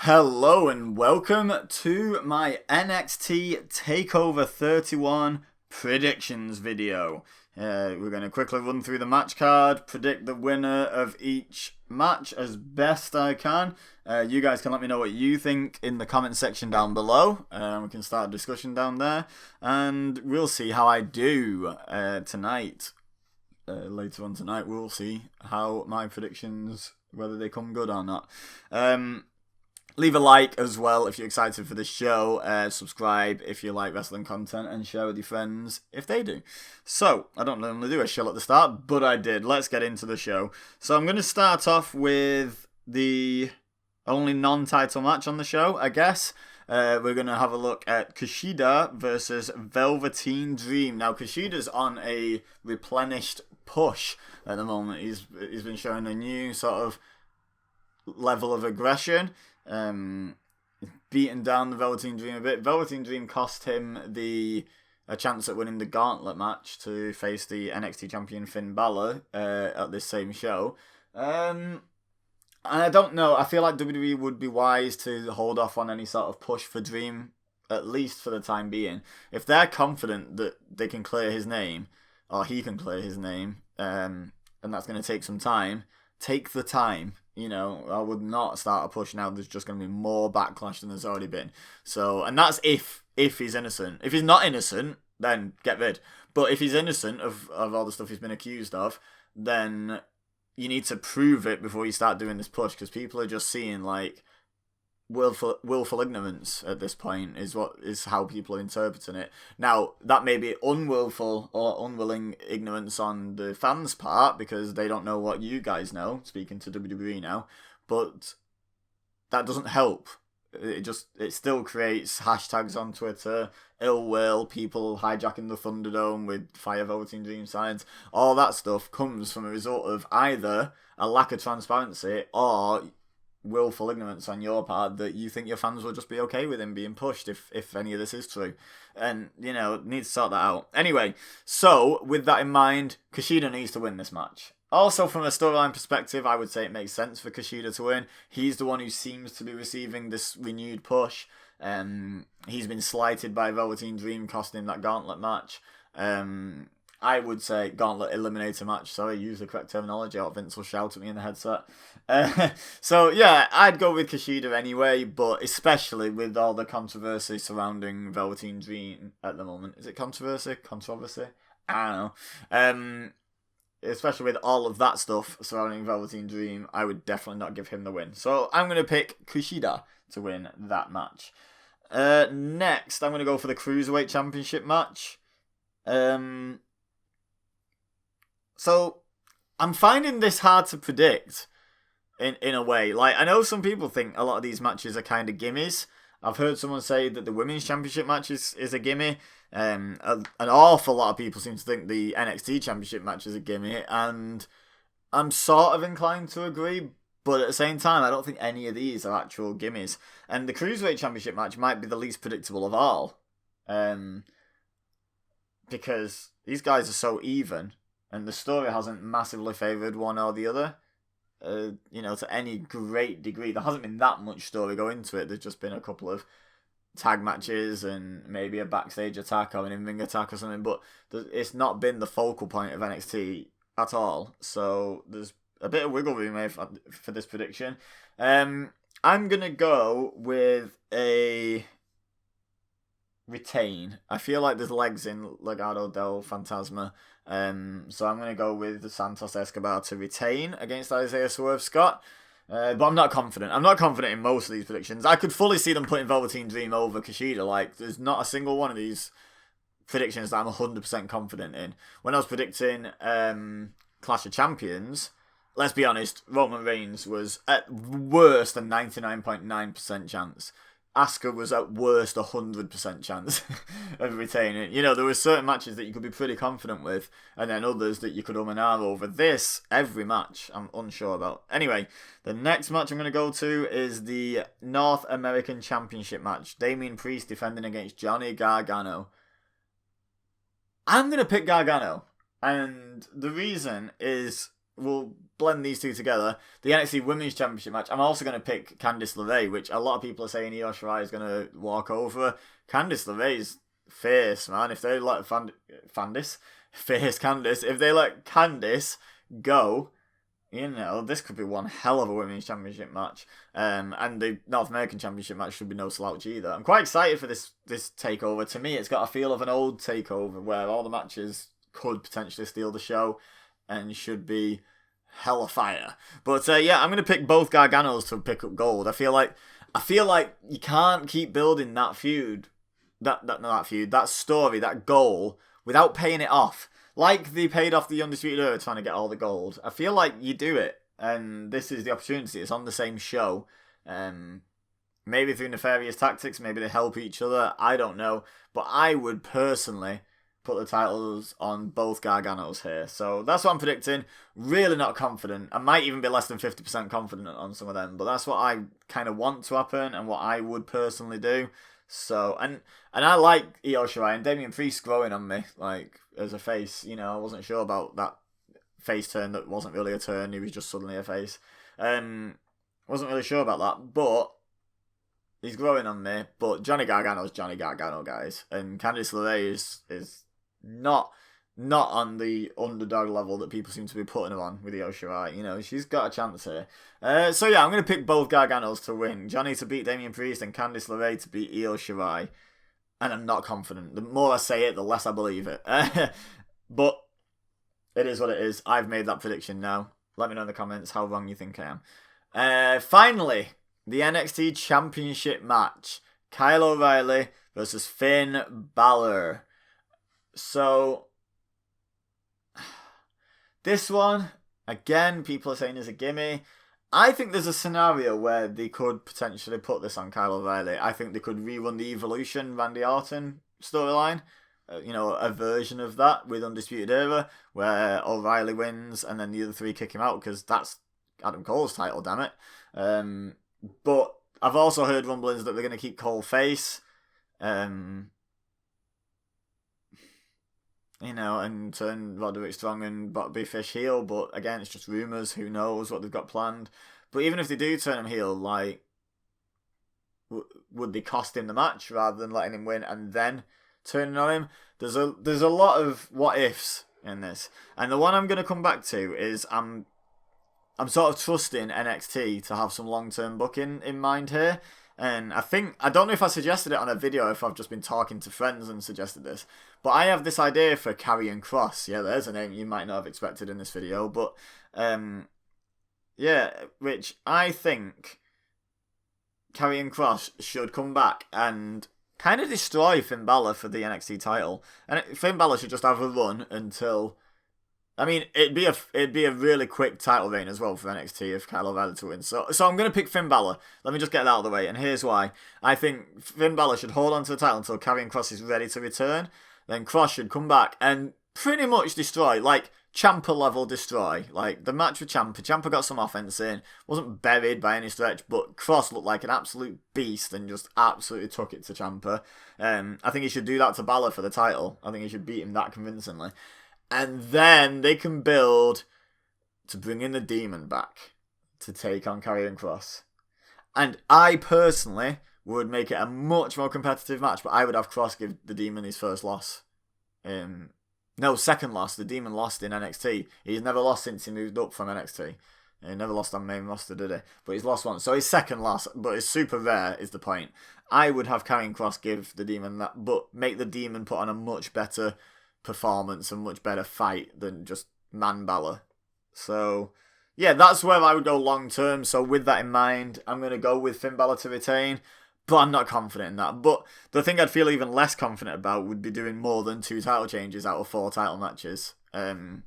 Hello and welcome to my NXT TakeOver 31 predictions video. We're going to quickly run through the match card, predict the winner of each match as best I can. You guys can let me know what you think in the comment section down below. We can start a discussion down there, and we'll see how I do tonight. Later on tonight, we'll see how my predictions, whether they come good or not. Leave a like as well if you're excited for this show. Subscribe if you like wrestling content, and share with your friends if they do. So, I don't normally do a show at the start, but I did. Let's get into the show. So I'm going to start off with the only non-title match on the show, I guess. We're going to have a look at Kushida versus Velveteen Dream. Now, Kushida's on a replenished push at the moment. He's been showing a new sort of level of aggression. Beating down the Velveteen Dream a bit. Velveteen Dream cost him a chance at winning the gauntlet match to face the NXT champion Finn Balor at this same show. And I don't know, I feel like WWE would be wise to hold off on any sort of push for Dream, at least for the time being. If they're confident that they can clear his name, or he can clear his name, and that's going to take some time, take the time. You know, I would not start a push now. There's just going to be more backlash than there's already been. So, and that's if he's innocent. If he's not innocent, then get rid. But if he's innocent of all the stuff he's been accused of, then you need to prove it before you start doing this push, because people are just seeing like willful ignorance at this point is how people are interpreting it. Now, that may be unwillful or unwilling ignorance on the fans' part, because they don't know what you guys know, speaking to WWE now, but that doesn't help. It still creates hashtags on Twitter, ill will, people hijacking the Thunderdome with Fire Velveteen Dream signs. All that stuff comes from a result of either a lack of transparency or willful ignorance on your part, that you think your fans will just be okay with him being pushed if any of this is true. And, you know, need to sort that out. Anyway, so with that in mind, Kushida needs to win this match. Also, from a storyline perspective, I would say it makes sense for Kushida to win. He's the one who seems to be receiving this renewed push. He's been slighted by Velveteen Dream, costing him that gauntlet match. I would say gauntlet eliminator match. Sorry, use the correct terminology, or Vince will shout at me in the headset. So, yeah, I'd go with Kushida anyway, but especially with all the controversy surrounding Velveteen Dream at the moment. Is it controversy? Controversy? I don't know. Especially with all of that stuff surrounding Velveteen Dream, I would definitely not give him the win. So, I'm going to pick Kushida to win that match. Next, I'm going to go for the Cruiserweight Championship match. So, I'm finding this hard to predict in a way. Like, I know some people think a lot of these matches are kind of gimmies. I've heard someone say that the Women's Championship match is a gimme. An awful lot of people seem to think the NXT Championship match is a gimme, and I'm sort of inclined to agree, but at the same time, I don't think any of these are actual gimmies. And the Cruiserweight Championship match might be the least predictable of all. Because these guys are so even, and the story hasn't massively favoured one or the other, to any great degree. There hasn't been that much story going into it. There's just been a couple of tag matches and maybe a backstage attack or an in-ring attack or something, but it's not been the focal point of NXT at all. So there's a bit of wiggle room made for this prediction. I'm going to go with a retain. I feel like there's legs in Legado del Fantasma. So I'm going to go with Santos Escobar to retain against Isaiah Swerve Scott. But I'm not confident. I'm not confident in most of these predictions. I could fully see them putting Velveteen Dream over Kushida. Like, there's not a single one of these predictions that I'm 100% confident in. When I was predicting Clash of Champions, let's be honest, Roman Reigns was at worst a 99.9% chance. Asuka was at worst 100% chance of retaining. You know, there were certain matches that you could be pretty confident with, and then others that you could and ah over. This, every match, I'm unsure about. Anyway, the next match I'm going to go to is the North American Championship match. Damian Priest defending against Johnny Gargano. I'm going to pick Gargano, and the reason is we'll blend these two together. The NXT Women's Championship match. I'm also going to pick Candice LeRae, which a lot of people are saying Io Shirai is going to walk over. Candice LeRae's face, man. If they let Candice, if they let Candice go, you know, this could be one hell of a Women's Championship match. And the North American Championship match should be no slouch either. I'm quite excited for this takeover. To me, it's got a feel of an old takeover where all the matches could potentially steal the show and should be hella fire. But yeah, I'm going to pick both Garganos to pick up gold. I feel like you can't keep building that feud, that story, that goal, without paying it off. Like they paid off the Undisputed Era trying to get all the gold. I feel like you do it, and this is the opportunity. It's on the same show. Maybe through nefarious tactics, maybe they help each other. I don't know. But I would personally put the titles on both Garganos here. So that's what I'm predicting. Really not confident. I might even be less than 50% confident on some of them. But that's what I kind of want to happen and what I would personally do. So, and I like Io Shirai and Damian Priest growing on me, like, as a face. You know, I wasn't sure about that face turn that wasn't really a turn. He was just suddenly a face. Wasn't really sure about that, but he's growing on me. But Johnny Gargano's Johnny Gargano, guys. And Candice LeRae is not on the underdog level that people seem to be putting her on with Io Shirai. You know, she's got a chance here. So yeah, I'm going to pick both Garganos to win. Johnny to beat Damian Priest and Candice LeRae to beat Io Shirai. And I'm not confident. The more I say it, the less I believe it. But it is what it is. I've made that prediction now. Let me know in the comments how wrong you think I am. Finally, the NXT Championship match. Kyle O'Reilly versus Finn Balor. So, this one, again, people are saying is a gimme. I think there's a scenario where they could potentially put this on Kyle O'Reilly. I think they could rerun the Evolution Randy Orton storyline. You know, a version of that with Undisputed Era, where O'Reilly wins and then the other three kick him out, because that's Adam Cole's title, damn it. But I've also heard rumblings that they're going to keep Cole face. You know, and turn Roderick Strong and Bobby Fish heel, but again, it's just rumours, who knows what they've got planned. But even if they do turn him heel, like, would they cost him the match rather than letting him win and then turning on him? There's a lot of what ifs in this, and the one I'm going to come back to is I'm sort of trusting NXT to have some long-term booking in mind here. And I don't know if I suggested it on a video, if I've just been talking to friends and suggested this, but I have this idea for Karrion Kross. Yeah, there's a name you might not have expected in this video, but yeah, which I think Karrion Kross should come back and kind of destroy Finn Balor for the NXT title. And Finn Balor should just have a run until, I mean, it'd be a really quick title reign as well for NXT if Kyle O'Reilly to win. So I'm going to pick Finn Balor. Let me just get that out of the way, and here's why. I think Finn Balor should hold on to the title until Karrion Kross is ready to return. Then Kross should come back and pretty much destroy, like, Ciampa level destroy. Like, the match with Ciampa. Ciampa got some offense in. Wasn't buried by any stretch, but Kross looked like an absolute beast and just absolutely took it to Ciampa. I think he should do that to Balor for the title. I think he should beat him that convincingly. And then they can build to bring in the Demon back to take on Karrion Kross. And I personally would make it a much more competitive match, but I would have Kross give the Demon his first loss. No, second loss. The Demon lost in NXT. He's never lost since he moved up from NXT. He never lost on main roster, did he? But he's lost once. So his second loss, but it's super rare is the point. I would have Karrion Kross give the Demon that, but make the Demon put on a much better performance and much better fight than just Man Balor. So yeah, that's where I would go long term. So with that in mind, I'm going to go with Finn Balor to retain, but I'm not confident in that. But the thing I'd feel even less confident about would be doing more than 2 title changes out of 4 title matches. You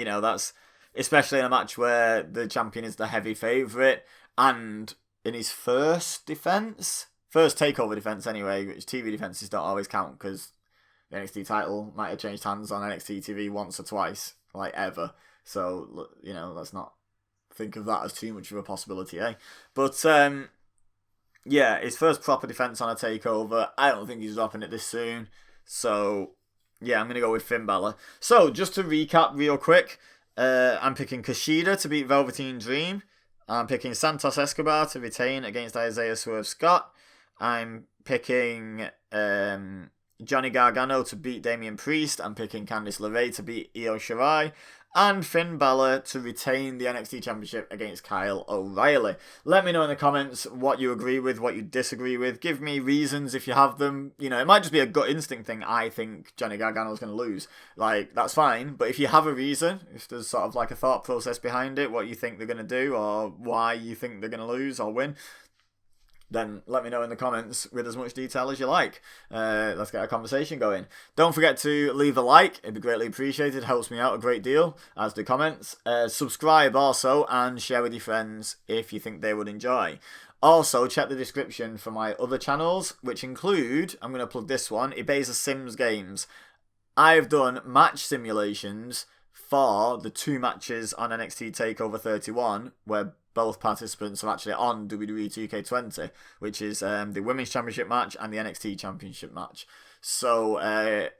know, that's especially in a match where the champion is the heavy favourite and in his first TakeOver defence anyway, which TV defences don't always count because the NXT title might have changed hands on NXT TV once or twice, like ever. So, you know, let's not think of that as too much of a possibility, eh? But, yeah, his first proper defence on a takeover. I don't think he's dropping it this soon. So, yeah, I'm going to go with Finn Balor. So, just to recap real quick, I'm picking Kushida to beat Velveteen Dream. I'm picking Santos Escobar to retain against Isaiah Swerve Scott. I'm picking Johnny Gargano to beat Damian Priest. I'm picking Candice LeRae to beat Io Shirai. And Finn Balor to retain the NXT Championship against Kyle O'Reilly. Let me know in the comments what you agree with, what you disagree with. Give me reasons if you have them. You know, it might just be a gut instinct thing. I think Johnny Gargano's going to lose. Like, that's fine. But if you have a reason, if there's sort of like a thought process behind it, what you think they're going to do or why you think they're going to lose or win, then let me know in the comments with as much detail as you like. Let's get a conversation going. Don't forget to leave a like. It'd be greatly appreciated. Helps me out a great deal, as do comments. Subscribe also and share with your friends if you think they would enjoy. Also, check the description for my other channels, which include, I'm going to plug this one, Ibiza Sims Games. I've done match simulations for the 2 matches on NXT TakeOver 31, where both participants are actually on WWE 2K20, which is the Women's Championship match and the NXT Championship match. So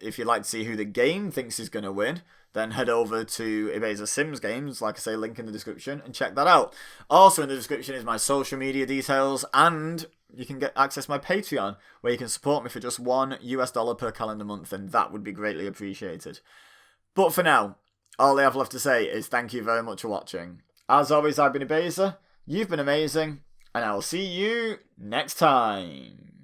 if you'd like to see who the game thinks is going to win, then head over to Ibiza Sims Games, like I say, link in the description, and check that out. Also in the description is my social media details, and you can get access to my Patreon, where you can support me for just $1 per calendar month, and that would be greatly appreciated. But for now, all I have left to say is thank you very much for watching. As always, I've been Ibiza, you've been amazing, and I'll see you next time.